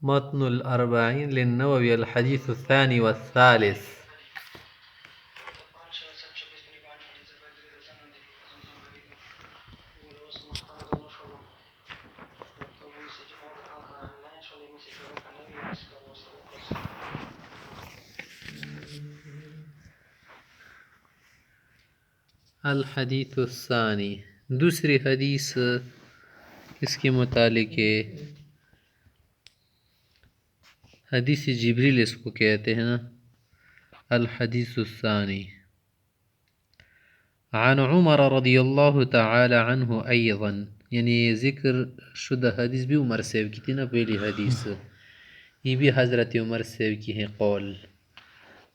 متن الأربعين للنووي الحديث الثاني والثالث. الحدیث الثانی، دوسری حدیث اس کے متعلق ہے، حدیث جبریل اس کو کہتے ہیں نا. الحدیث الثانی عن عمر رضی اللہ تعالی عنہ ایضا، یعنی ذکر شدہ حدیث بھی عمر صاحب کی تھی نا. پہلی حدیث یہ بھی حضرت عمر صاحب کی ہے قول.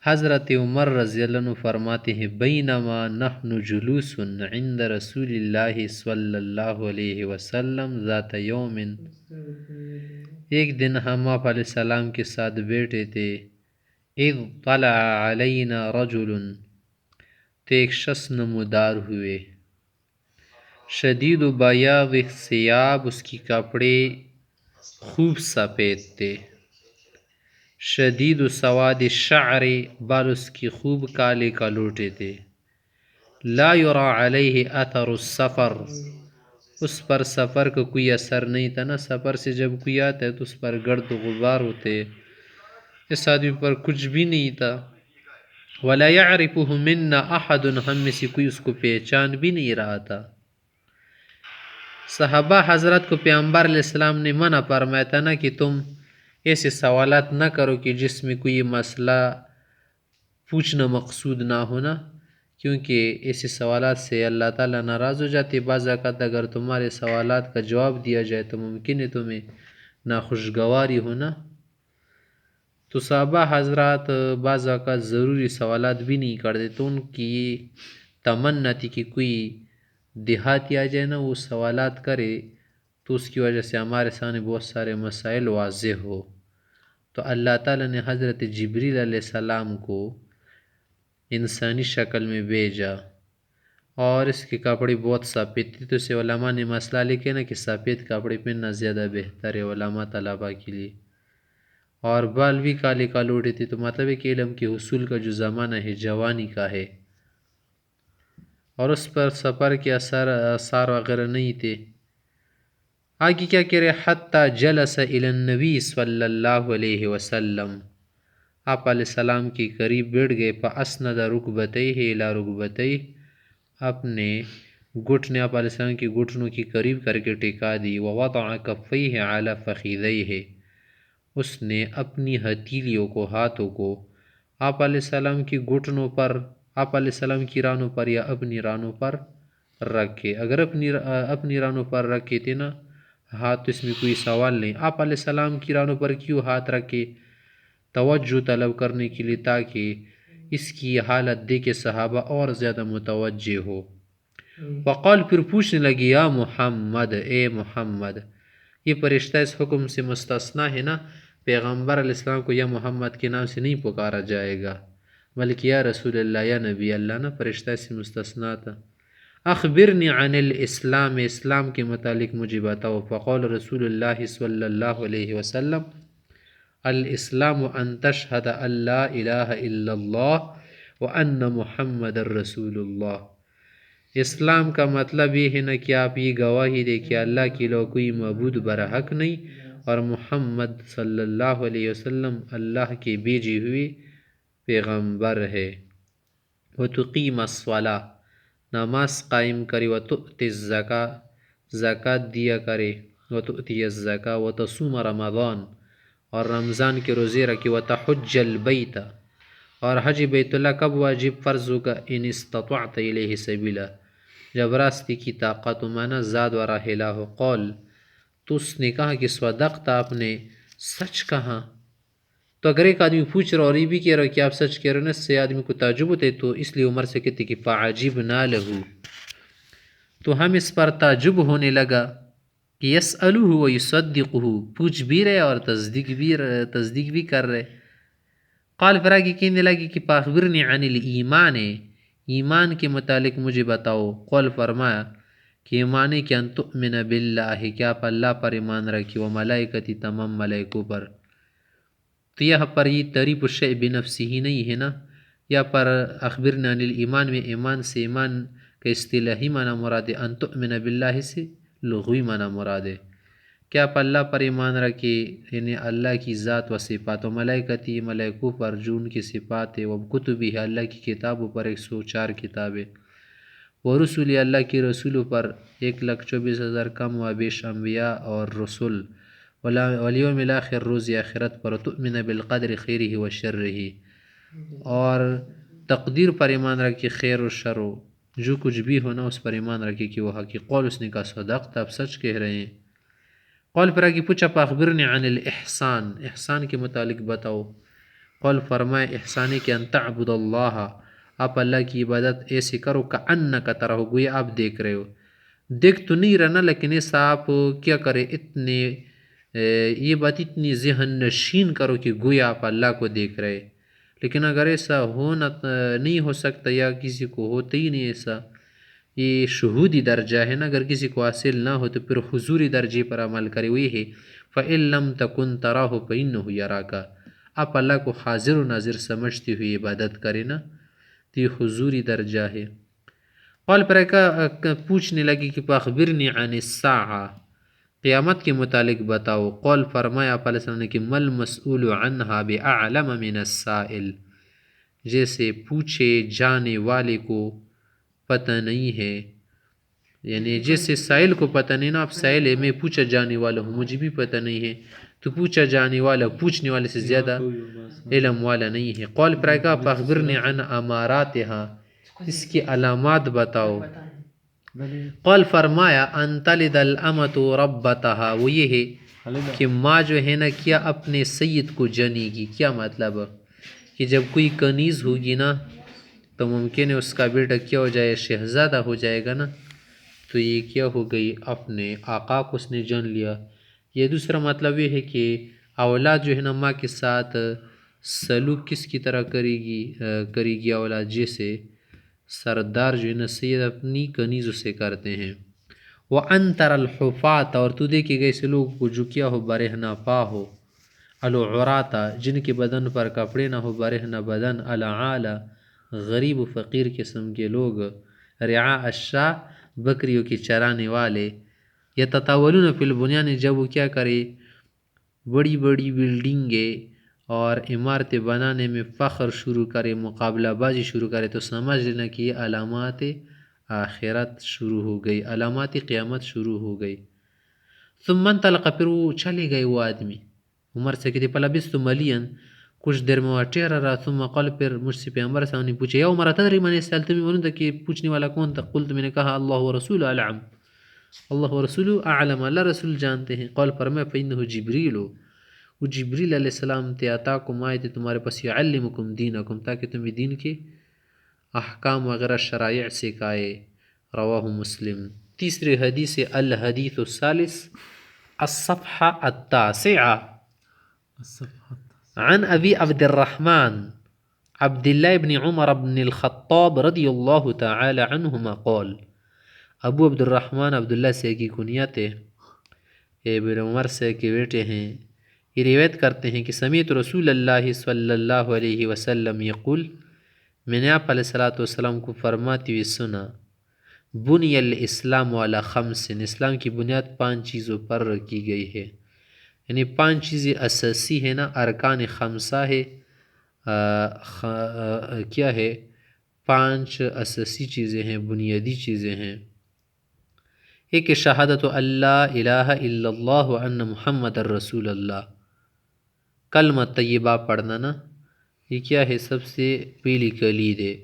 حضرت عمر رضی اللہ عنہ فرماتے ہیں بینما نحن جلوس عند رسول اللہ صلی اللہ علیہ وسلم ذات یوم، ایک دن ہم آپ علیہ السلام کے ساتھ بیٹھے تھے. اذ طلع علینا رجل، تو ایک شخص نمودار ہوئے. شدید بیاض الثیاب، اس کی کپڑے خوب سفید تھے. شدید سواد الشعر، بال اس کی خوب کالے کالوٹے تھے. لا یرا علیہ اثر السفر، اس پر سفر کا کوئی اثر نہیں تھا نا. سفر سے جب کوئی آتا ہے تو اس پر گرد و غبار ہوتے، اس آدمی پر کچھ بھی نہیں تھا. ولا یعرفہ منا احد، ہم میں سے کوئی اس کو پہچان بھی نہیں رہا تھا. صحابہ حضرت کو پیغمبر علیہ السلام نے منع فرمایا تھا نا کہ تم ایسے سوالات نہ کرو کہ جس میں کوئی مسئلہ پوچھنا مقصود نہ ہونا، کیونکہ ایسے سوالات سے اللہ تعالیٰ ناراض ہو جاتے. بعض اوقات اگر تمہارے سوالات کا جواب دیا جائے تو ممکن ہے تمہیں ناخوشگواری ہونا. تو صحابہ حضرات بعض اوقات ضروری سوالات بھی نہیں کرتے، تو ان کی تمنا تھی کہ کوئی دیہاتی آ جائے نا، وہ سوالات کرے تو اس کی وجہ سے ہمارے سامنے بہت سارے مسائل واضح ہو. تو اللہ تعالیٰ نے حضرت جبریل علیہ السلام کو انسانی شکل میں بھیجا، اور اس کے کپڑے بہت سفید تھے. تو اسے علماء نے مسئلہ لکھے نا کہ سفید کپڑے پہننا زیادہ بہتر ہے علماء طلباء کے لیے. اور بال بھی کالے کالوٹے تھے، تو مطلب ہے کہ علم کے حصول کا جو زمانہ ہے جوانی کا ہے، اور اس پر سفر کے آثار وغیرہ نہیں تھے. آگے کیا کہہ رہے، حتی جلس الی النبی صلی اللہ علیہ وسلم، آپ علیہ السلام کے قریب بیٹھ گئے. فاسند رکبتیہ الی رکبتیہ، اپنے گھٹنے آپ علیہ السلام کے گھٹنوں کی قریب کر کے ٹکا دی. ووضع کفیہ علی فخذیہ، اس نے اپنی ہتھیلیوں کو، ہاتھوں کو آپ علیہ السلام کی گھٹنوں پر، آپ علیہ السلام کی رانوں پر یا اپنی رانوں پر رکھے. اگر اپنی رانوں پر رکھے تھے نا ہاتھ تو اس میں کوئی سوال نہیں. آپ علیہ السلام کی رانوں پر کیوں ہاتھ رکھے؟ توجہ طلب کرنے کے لیے، تاکہ اس کی حالت دیکھ کے صحابہ اور زیادہ متوجہ ہو. وقال، پھر پوچھنے لگی، یا محمد، اے محمد. یہ فرشتہ اس حکم سے مستثنا ہے نا، پیغمبر علیہ السلام کو یا محمد کے نام سے نہیں پکارا جائے گا، بلکہ یا رسول اللہ، یا نبی اللہ نا. فرشتہ سے مستثنا تھا. اخبرنی عن الاسلام، اسلام کے متعلق مجھے بتاؤ. فقال رسول اللہ صلی اللہ علیہ وسلم الاسلام ان تشہد ان لا الہ الا اللہ وان محمد رسول اللہ. اسلام کا مطلب یہ ہے نا کہ آپ یہ گواہی دیں کہ اللہ کے علاوہ کوئی معبود برحق نہیں، اور محمد صلی اللہ علیہ وسلم اللہ کے بھیجے ہوئے پیغمبر ہے. وتقیم الصلاۃ، نماز قائم کرے. وتؤتی الزکاۃ، زکوٰۃ دیا کرے. وتؤتی الزکاۃ وتصوم رمضان، اور رمضان کے روزے رکھے. وتحج البیت، اور حج بیت اللہ کب واجب فرض ہوگا؟ ان استطعت الیہ سبیلا، جب راستے کی طاقت و مانا زاد و راحلہ ہو. قول، تو اس نے کہا کہ صدقت، آپ نے سچ کہا. تو اگر ایک آدمی پوچھ رہا اور یہ بھی کہہ رہا کہ آپ سچ کہہ رہے ہیں نا، اس سے آدمی کو تعجب ہوتا ہے. تو اس لیے عمر سے کہتے کہ فعجبنا لہ، تو ہم اس پر تعجب ہونے لگا کہ یسألہ و یصدقہ، پوچھ بھی رہے اور تصدیق بھی کر رہے. قال، پھر آگے کہنے لگے کہ فاخبرنی عن الایمان، ایمان کے متعلق مجھے بتاؤ. قول، فرمایا کہ ایمان کہ ان تؤمن باللہ، کہ آپ اللہ پر ایمان رکھے. و ملائکتی، تمام ملائکوں پر. تو یہاں پر یہ تعریف الشیء بنفسہ ہی نہیں ہے نا، یا پر اخبرنا عن الایمان میں ایمان سے ایمان کا اصطلاحی معنی مراد ہے، ان تؤمن باللہ سے لغوی معنی مراد ہے کہ آپ اللہ پر ایمان رکھے، یعنی اللہ کی ذات و صفات، و ملائکتی ملائکوں پر جو ان کی صفات ہے، و کتبی ہے اللہ کی کتابوں پر 104 کتابیں، و رسول اللہ کی رسولوں پر 1,24,000 کم و بیش انبیاء اور رسول، والیوم الاخر روز آخرت پر، تؤمن بالقدر خیرہ و شرہ، اور تقدیر پر ایمان رکھے، خیر و شر و جو کچھ بھی ہونا اس پر ایمان رکھے کہ وہ حقیقت۔ قول اس نے کہا صدقت، آپ سچ کہہ رہے ہیں۔ قول پر آگے پوچھا فاخبرنی عن الاحسان، احسان کے متعلق بتاؤ۔ قول فرمائے احسان کہ ان تعبد اللہ، آپ اللہ کی عبادت ایسے کرو کأنک تراہ، گویا آپ دیکھ رہے ہو، دیکھ تو نہیں رہنا لیکن ایسا آپ کیا کرے، اتنے یہ بات اتنی ذہن نشین کرو کہ گویا آپ اللہ کو دیکھ رہے۔ لیکن اگر ایسا ہونا نہیں ہو سکتا یا کسی کو ہوتا ہی نہیں ایسا، یہ شہودی درجہ ہے نا، اگر کسی کو حاصل نہ ہو تو پھر حضوری درجے پر عمل کرے، وہی ہے فَإِن لَمْ تَكُنْ تَرَاهُ فَإِنَّهُ يَرَاكَ، آپ اللہ کو حاضر و ناظر سمجھتے ہوئے عبادت کرے نا، تو یہ حضوری درجہ ہے۔ قول پر پوچھنے لگی کہ فاخبرنی عن الساعہ، قیامت کے متعلق بتاؤ۔ قول فرمایا آپ علیہ السلام نے کہ مل مسئول عنہا بأعلم من السائل، جیسے پوچھے جانے والے کو پتہ نہیں ہے، یعنی جیسے سائل کو پتہ نہیں نا، آپ سائل ہے میں پوچھا جانے والا ہوں، مجھے بھی پتہ نہیں ہے، تو پوچھا جانے والا پوچھنے والے سے زیادہ علم والا نہیں ہے۔ قول پر کہا فاخبرنی عن اماراتہا، اس کی علامات بتاؤ۔ قول فرمایا ان تلد الامۃ ربتہا، وہ یہ ہے کہ ماں جو ہے نا کیا اپنے سید کو جنے گی۔ کیا مطلب کہ جب کوئی کنیز ہوگی نا تو ممکن ہے اس کا بیٹا کیا ہو جائے، شہزادہ ہو جائے گا نا، تو یہ کیا ہو گئی، اپنے آقا کو اس نے جن لیا۔ یہ دوسرا مطلب یہ ہے کہ اولاد جو ہے نا ماں کے ساتھ سلوک کس کی طرح کرے گی اولاد، جیسے سردار جو ہے نا سید اپنی کنیز سے کرتے ہیں۔ وَأَن تَرَى الْحُفَاةَ، اور تو دیکھے گئے ایسے لوگوں کو جو کیا ہو برہنہ پا ہو، العراة، جن کے بدن پر کپڑے نہ ہو، برہنہ بدن، العالہ، غریب و فقیر قسم کے لوگ، رعاء الشاة، بکریوں کے چرانے والے، یتطاولون فی البنیان، جب وہ کیا کرے بڑی بڑی بلڈنگیں اور عمارتیں بنانے میں فخر شروع کرے، مقابلہ بازی شروع کرے، تو سمجھ لینا کہ یہ علامات آخرت شروع ہو گئی، علامات قیامت شروع ہو گئی۔ ثم انطلق، پھر وہ چلے گئے وہ آدمی عمر سے کہتے فلبثت ملیا، کچھ دیر میں وہ ٹھہرا رہا، ثم قال، پھر مجھ سے پیغمبر صاحب نے پوچھا یا عمر تدری من السائل، تمہیں معلوم تھا کہ پوچھنے والا کون تھا؟ قلت، میں نے کہا اللہ ورسولہ اعلم، اللہ ورسولہ اعلم، اللہ رسول جانتے ہیں۔ قال فرمایا فإنہ جبریل، وہ جبریل علیہ السلام تھے، اتاکم، آئے تھے تمہارے پاس، یعلمکم دینکم، تاکہ تمہیں دین کے احکام وغیرہ شرائع سکھائے۔ رواہ مسلم۔ تیسری حدیث الحدیث الثالث، الصفحہ التاسعہ، عن ابی عبد الرحمن عبداللہ بن عمر بن الخطاب رضی اللہ تعالی عنہما قال، ابو عبد الرحمن عبداللہ سے کی کنیت ہے، ابن عمر سے کے بیٹے ہیں، یہ روایت کرتے ہیں کہ سمیعت رسول اللہ صلی اللہ علیہ وسلم یقول، میں نے آپ علیہ السلام کو فرماتے ہوئے سنا، بنی الاسلام علی خمس، اسلام کی بنیاد 5 چیزوں پر رکھی گئی ہے، یعنی 5 چیزیں اساسی ہیں نا، ارکان خمسہ ہے، کیا ہے 5 اساسی چیزیں ہیں، بنیادی چیزیں ہیں۔ ایک شہادت اللہ الہ الا اللہ وان محمد الرسول اللہ، کلمہ طیبہ پڑھنا نا، یہ کیا ہے سب سے پہلی کلید ہے۔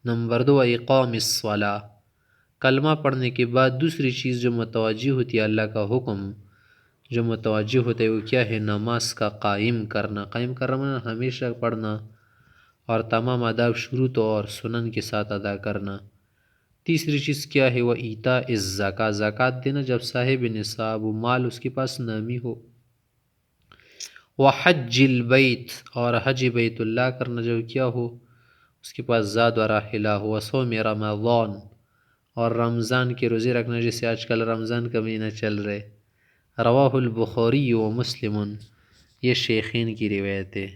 نمبر 2 اقام الصلاۃ، کلمہ پڑھنے کے بعد دوسری چیز جو متوجہ ہوتی ہے اللہ کا حکم جو متوجہ ہوتا ہے وہ کیا ہے، نماز کا قائم کرنا، قائم کرنا ہمیشہ پڑھنا، اور تمام آداب شروط اور سنن کے ساتھ ادا کرنا۔ تیسری چیز کیا ہے، وہ ایتاء الزکاۃ، زکوٰۃ دینا جب صاحب نصاب و مال اس کے پاس نامی ہو۔ وحج البیت، اور حج بیت اللہ کرنا جب کیا ہو اس کے پاس زاد و راحلہ ہو۔ وصوم رمضان، اور رمضان کے روزے رکھنا، جیسے آج کل رمضان کا مہینہ چل رہے۔ رواہ البخاری و مسلم، یہ شیخین کی روایت ہے۔